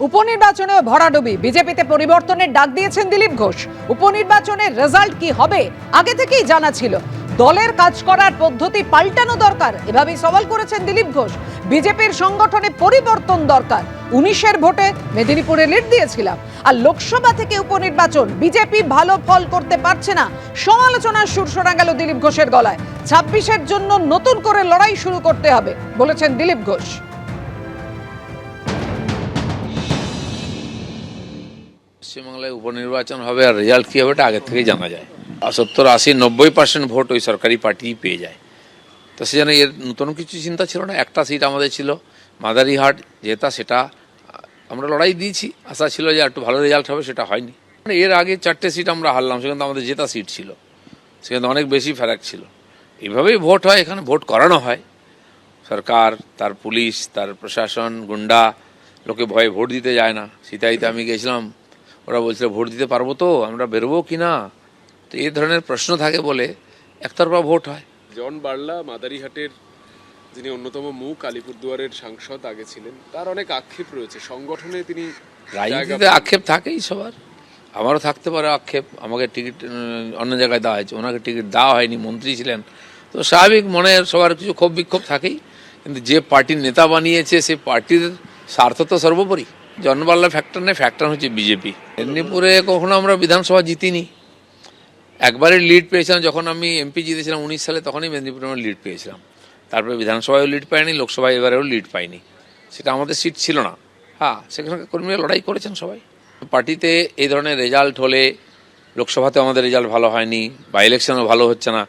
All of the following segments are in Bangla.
উপনির্বাচনেও ভরাডুবি, বিজেপিতে পরিবর্তনের ডাক দিয়েছেন দিলীপ ঘোষ। উপনির্বাচনের রেজাল্ট কি হবে আগে থেকেই জানা ছিল, দলের কাজ করার পদ্ধতি পাল্টানো দরকার, এভাবেই সওয়াল করেছেন দিলীপ ঘোষ। বিজেপির সংগঠনে পরিবর্তন দরকার। 19-এর ভোটে মেদিনীপুরে লিড দিয়েছিলাম, আর লোকসভা থেকে উপনির্বাচন বিজেপি ভালো ফল করতে পারছে না, সমালোচনার সুর শোনা গেল দিলীপ ঘোষের গলায়। 26-এর জন্য নতুন করে লড়াই শুরু করতে হবে বলেছেন দিলীপ ঘোষ। পশ্চিমবাংলায় উপনির্বাচন হবে আর রেজাল্ট কী হবে এটা আগের থেকেই জানা যায়। 70-80-90% ভোট ওই সরকারি পার্টিই পেয়ে যায়। তো সেজন্য এর নতুন কিছু চিন্তা ছিল না। একটা সিট আমাদের ছিল মাদারিহাট, যেটা সেটা আমরা লড়াই দিয়েছি, আশা ছিল যে একটু ভালো রেজাল্ট হবে, সেটা হয়নি। এর আগে 4টে সিট আমরা হারলাম, সেখানে আমাদের জেতা সিট ছিল, সেখানে অনেক বেশি ফারাক ছিল। এইভাবেই ভোট হয়, এখানে ভোট করানো হয়। সরকার, তার পুলিশ, তার প্রশাসন, গুন্ডা, লোকে ভয়ে ভোট দিতে যায় না। সীতাইতে আমি গেছিলাম, ওরা বলছিল ভোট দিতে পারবো তো, আমরা বেরোবো কি না। তো এই ধরনের প্রশ্ন থাকে বলে একতরফা ভোট হয়। জন বার্লা মাদারিহাটের যিনি অন্যতম মুখ, আলিপুরদুয়ারের সাংসদ আগে ছিলেন, তার অনেক আক্ষেপ রয়েছে সংগঠনে। তিনি রাজনীতিতে আক্ষেপ থাকেই সবার, আমারও থাকতে পারে আক্ষেপ। আমাকে টিকিট অন্য জায়গায় দেওয়া হয়েছে, ওনাকে টিকিট দেওয়া হয়নি, মন্ত্রী ছিলেন। তো স্বাভাবিক মনে সবার কিছু ক্ষোভ বিক্ষোভ থাকেই, কিন্তু যে পার্টির নেতা বানিয়েছে সেই পার্টির স্বার্থ তো সর্বোপরি। জনবাল্লা ফ্যাক্টর নেই, ফ্যাক্টর হচ্ছে বিজেপি। মেদিনীপুরে কখনো আমরা বিধানসভা জিতিনি, একবারই লিড পেয়েছিলাম। যখন আমি এমপি জিতেছিলাম 19 সালে, তখনই মেদিনীপুরে আমরা লিড পেয়েছিলাম। তারপরে বিধানসভায়ও লিড পাইনি, লোকসভায় এবারেও লিড পাইনি, সেটা আমাদের সিট ছিল না। হ্যাঁ, সেখানকার কর্মীরা লড়াই করেছেন সবাই। পার্টিতে এই ধরনের রেজাল্ট হলে, লোকসভাতে আমাদের রেজাল্ট ভালো হয়নি, বা ইলেকশনও ভালো হচ্ছে না,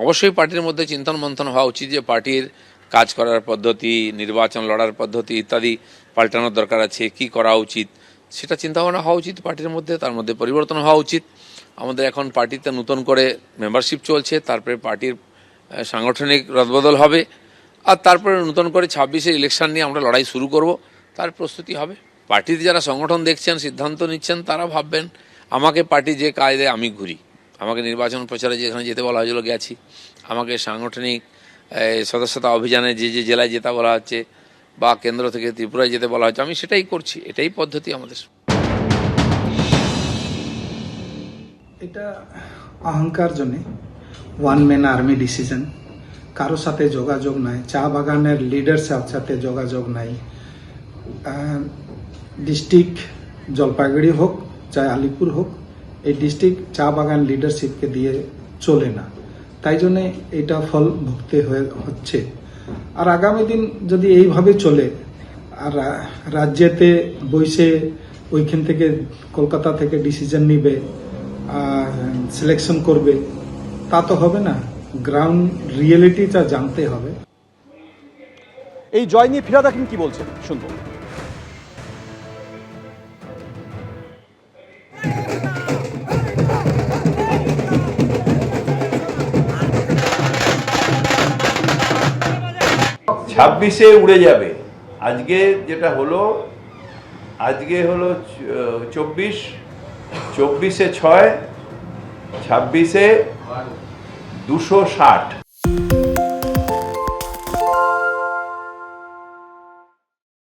অবশ্যই পার্টির মধ্যে চিন্তন মন্থন হওয়া উচিত যে পার্টির কাজ করার পদ্ধতি, নির্বাচন লড়ার পদ্ধতি ইত্যাদি পাল্টানোর দরকার আছে, কি করা উচিত সেটা চিন্তাভাবনা হওয়া উচিত পার্টির মধ্যে, তার মধ্যে পরিবর্তন হওয়া উচিত। আমাদের এখন পার্টিতে নতুন করে মেম্বারশিপ চলছে, তারপরে পার্টির সাংগঠনিক রদবদল হবে, আর তারপরে নতুন করে 26-এর ইলেকশন নিয়ে আমরা লড়াই শুরু করব, তার প্রস্তুতি হবে। পার্টিতে যারা সংগঠন দেখছেন, সিদ্ধান্ত নিচ্ছেন, তারা ভাববেন আমাকে পার্টি যে কাজ দেয় আমি ঘুরি, আমাকে নির্বাচন প্রচারে যেখানে যেতে বলা হয়েছিল গেছি, আমাকে সাংগঠনিক সদস্যতা অভিযানে যে যে জেলায় যেতে বলা হচ্ছে, বা কেন্দ্র থেকে ত্রিপুরায় যেতে বলা হচ্ছে, আমি সেটাই করছি। এটাই পদ্ধতি আমাদের। এটা অহংকার জন্যে ওয়ান ম্যান আর্মি ডিসিশন, কারোর সাথে যোগাযোগ নাই, চা বাগানের লিডার সাথে যোগাযোগ নাই। ডিস্ট্রিক্ট জলপাইগুড়ি হোক চাই আলিপুর হোক, এই ডিস্ট্রিক্ট চা বাগান লিডারশিপকে দিয়ে চলে না, তাই জন্যে এটা ফল ভুগতে হচ্ছে। আর আগামী দিন যদি এইভাবে চলে, আর রাজ্যেতে বসে ওইখান থেকে কলকাতা থেকে ডিসিশন নিবে, সিলেকশন করবে, তা তো হবে না। গ্রাউন্ড রিয়েলিটিটা জানতে হবে। এই জয় নিয়ে ফিরাদ হাকিম কি বলছেন শুনবো। ছাব্বিশে উড়ে যাবে। আজকে যেটা হলো, আজকে হলো 24, 24-এ 6, 26-এ 260।